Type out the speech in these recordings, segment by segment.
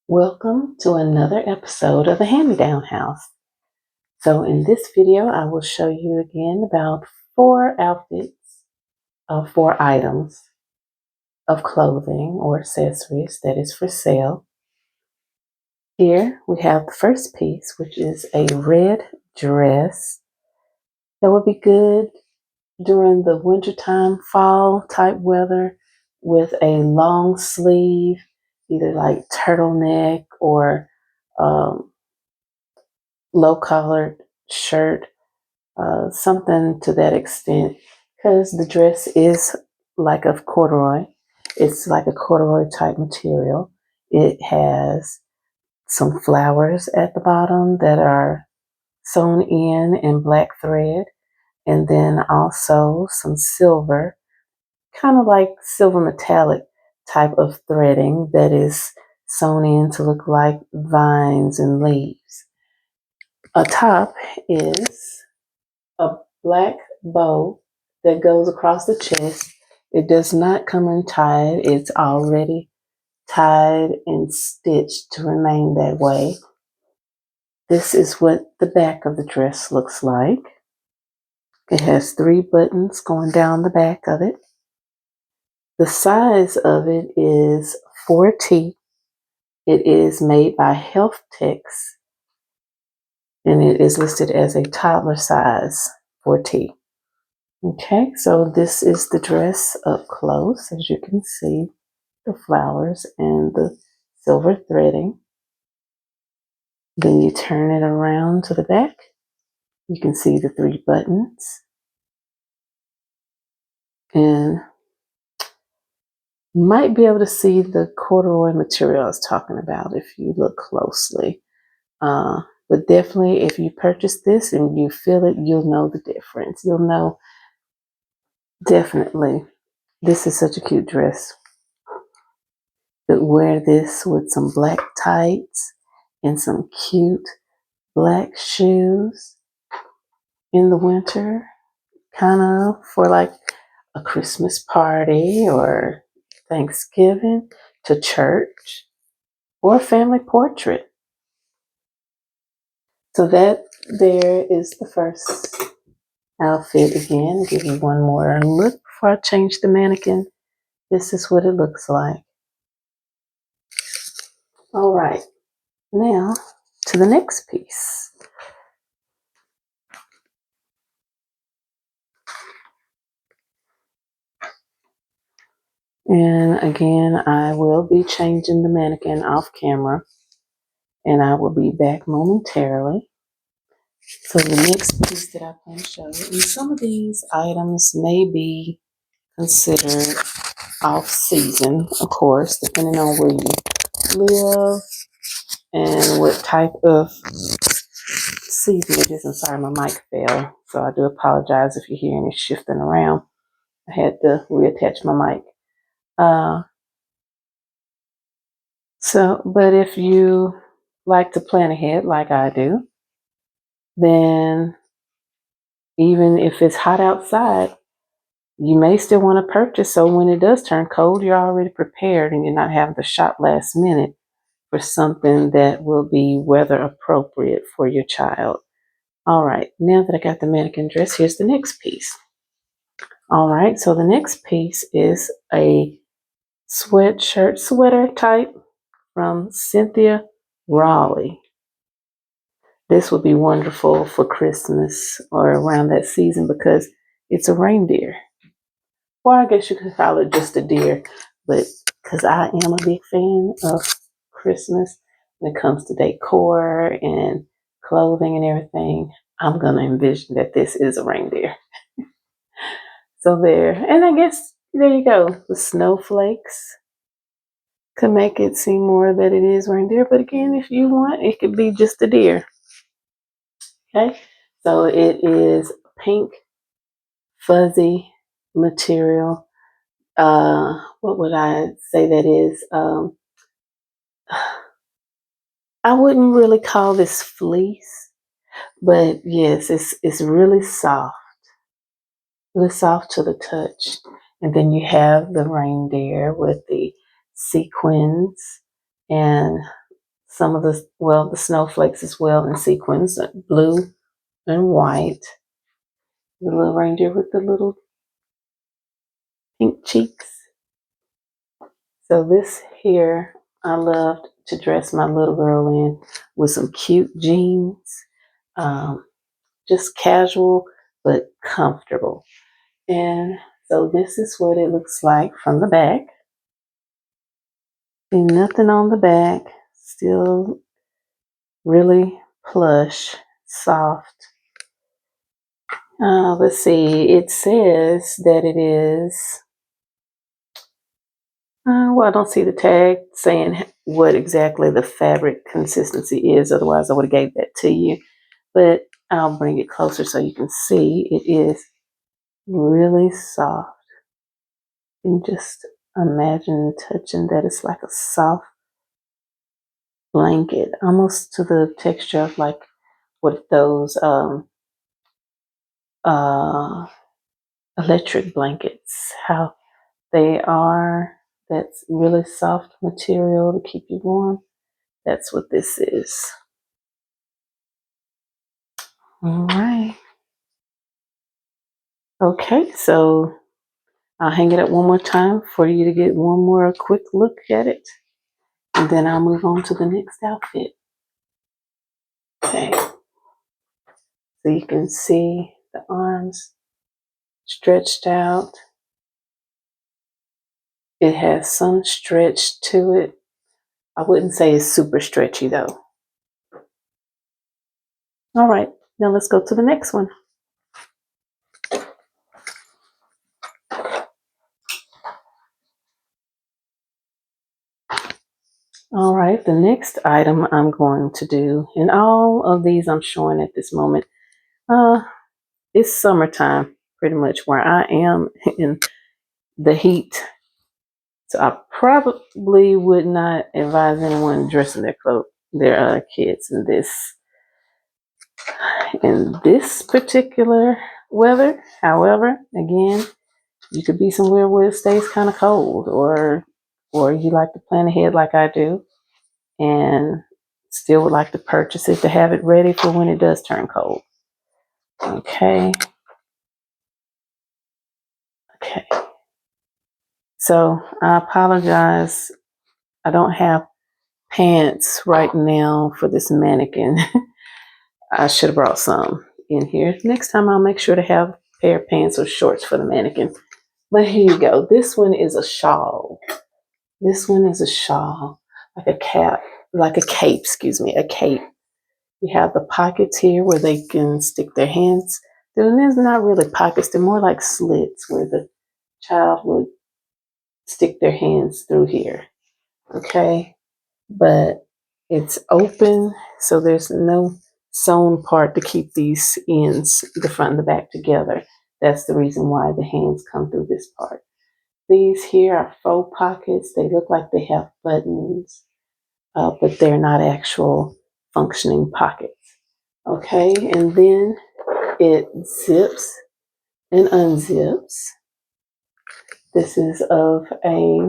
Welcome to another episode of the Hand-Me-Down House. So in this video, I will show you again about 4 outfits of 4 items of clothing or accessories that is for sale. Here we have the first piece, which is a red dress that would be good during the wintertime, fall type weather with a long sleeve, either like turtleneck or low collared shirt, something to that extent, because the dress is like a corduroy. It's like a corduroy type material. It has some flowers at the bottom that are sewn in black thread, and then also some silver, kind of like silver metallic type of threading that is sewn in to look like vines and leaves. Atop is a black bow that goes across the chest. It does not come untied. It's already tied and stitched to remain that way. This is what the back of the dress looks like. It has 3 buttons going down the back of it. The size of it is 4T. It is made by Health Techs, and it is listed as a toddler size 4T. Okay, so this is the dress up close. As you can see, the flowers and the silver threading. Then you turn it around to the back. You can see the 3 buttons. And you might be able to see the corduroy material I was talking about if you look closely. But definitely, if you purchase this and you feel it, you'll know the difference. You'll know definitely. This is such a cute dress. Could wear this with some black tights and some cute black shoes in the winter, kind of for like a Christmas party or Thanksgiving, to church, or a family portrait. So that there is the first outfit. Again, I'll give you one more look before I change the mannequin. This is what it looks like. All right, now to the next piece. And again, I will be changing the mannequin off camera, and I will be back momentarily. So the next piece that I plan to show you, and some of these items may be considered off season, of course, depending on where you live and what type of season it is. I'm sorry, my mic fell, so I do apologize if you hear any shifting around. I had to reattach my mic. But if you like to plan ahead like I do, then even if it's hot outside, you may still want to purchase, so when it does turn cold, you're already prepared and you're not having to shop last minute for something that will be weather appropriate for your child. All right, now that I got the mannequin dress, here's the next piece. All right, so the next piece is a sweatshirt, sweater type from Cynthia Raleigh. This would be wonderful for Christmas or around that season because it's a reindeer. Or I guess you could call it just a deer, but because I am a big fan of Christmas when it comes to decor and clothing and everything, I'm going to envision that this is a reindeer. So there, and I guess there you go. The snowflakes could make it seem more that it is reindeer, but again, if you want, it could be just a deer. Okay, so it is pink, fuzzy material. What would I say that is? I wouldn't really call this fleece, but yes, it's really soft to the touch. And then you have the reindeer with the sequins and some of the snowflakes as well in sequins, blue and white. The little reindeer with the little pink cheeks. So this here, I loved to dress my little girl in with some cute jeans, just casual but comfortable. And so this is what it looks like from the back. And nothing on the back, still really plush, soft. Let's see, it says that it is, well, I don't see the tag saying what exactly the fabric consistency is, otherwise I would have gave that to you. But I'll bring it closer so you can see it is really soft. And just imagine touching that. It's like a soft blanket, almost to the texture of like what those electric blankets, how they are. That's really soft material to keep you warm. That's what this is. All right. Okay, so I'll hang it up one more time for you to get one more quick look at it. And then I'll move on to the next outfit. Okay. So you can see the arms stretched out. It has some stretch to it. I wouldn't say it's super stretchy though. All right, now let's go to the next one. All right, the next item I'm going to do, and all of these I'm showing at this moment, it's summertime pretty much where I am in the heat. So I probably would not advise anyone dressing their kids in this particular weather. However, again, you could be somewhere where it stays kind of cold, or you like to plan ahead like I do, and still would like to purchase it to have it ready for when it does turn cold. Okay. Okay. So I apologize. I don't have pants right now for this mannequin. I should have brought some in here. Next time I'll make sure to have a pair of pants or shorts for the mannequin. But here you go. This one is a shawl. This one is a shawl, like a cape, a cape. You have the pockets here where they can stick their hands. There's not really pockets. They're more like slits where the child would stick their hands through here. Okay. But it's open, so there's no sewn part to keep these ends, the front and the back, together. That's the reason why the hands come through this part. These here are faux pockets. They look like they have buttons, but they're not actual functioning pockets. Okay, and then it zips and unzips. This is of I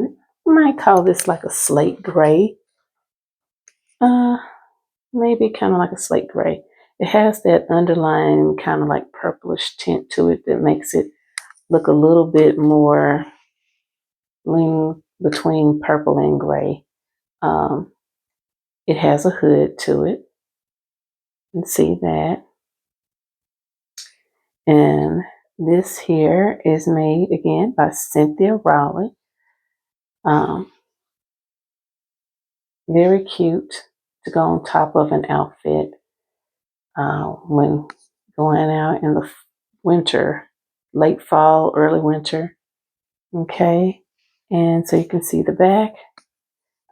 might call this like a slate gray. Maybe kind of like a slate gray. It has that underlying kind of like purplish tint to it that makes it look a little bit more lean between purple and gray. It has a hood to it. You can see that. And this here is made again by Cynthia Rowley. Very cute to go on top of an outfit when going out in the winter, late fall, early winter. Okay, and so you can see the back.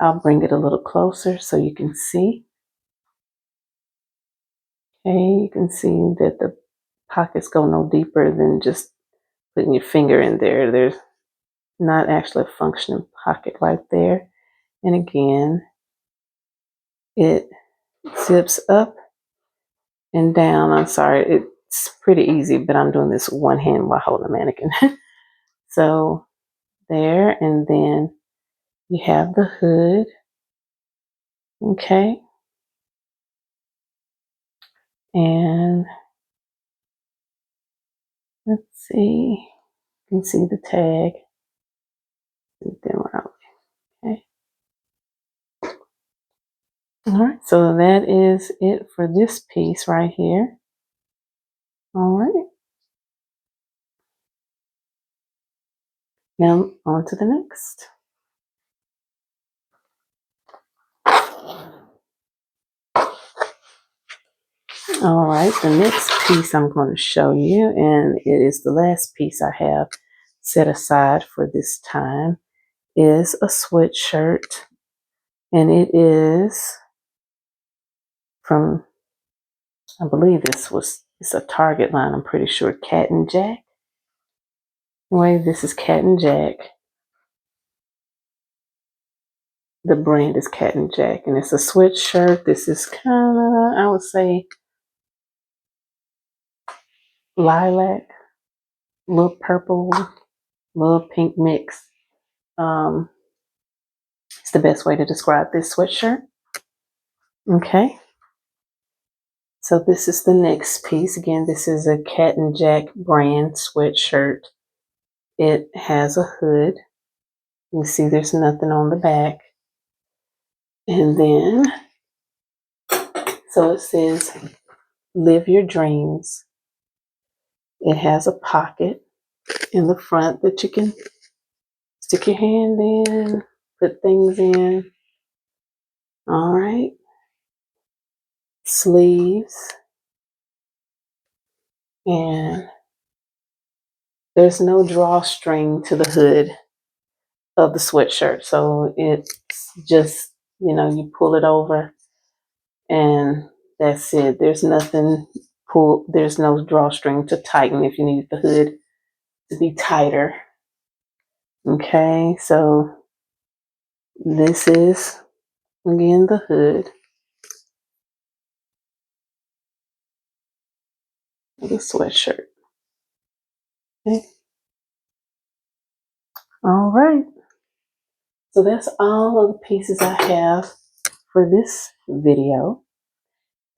I'll bring it a little closer so you can see. Okay, you can see that the pockets go no deeper than just putting your finger in there. There's not actually a functioning pocket right there. And again, it zips up and down. I'm sorry, it's pretty easy, but I'm doing this one hand while holding a mannequin. So there, and then you have the hood Okay. And let's see. You can see the tag. Okay. All right. So that is it for this piece right here. All right. Now on to the next. All right, the next piece I'm going to show you, and it is the last piece I have set aside for this time, is a sweatshirt. And it is from, I believe it's a Target line, I'm pretty sure, Cat and Jack. Anyway, this is Cat and Jack. The brand is Cat and Jack, and it's a sweatshirt. This is kind of, I would say, lilac, little purple, little pink mix. It's the best way to describe this sweatshirt. Okay. So this is the next piece. Again, this is a Cat and Jack brand sweatshirt. It has a hood. You can see there's nothing on the back. And then, so it says, live your dreams. It has a pocket in the front that you can stick your hand in, put things in. All right. Sleeves. And there's no drawstring to the hood of the sweatshirt. So it's just, you pull it over and that's it. There's nothing there's no drawstring to tighten if you need the hood to be tighter. Okay, so this is again the hood of the sweatshirt. Okay. All right. So that's all of the pieces I have for this video.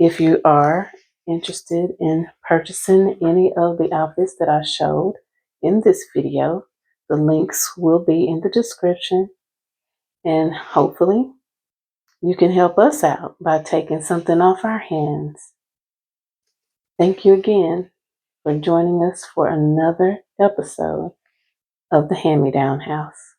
If you are interested in purchasing any of the outfits that I showed in this video, the links will be in the description, and hopefully you can help us out by taking something off our hands. Thank you again for joining us for another episode of the Hand-Me-Down House.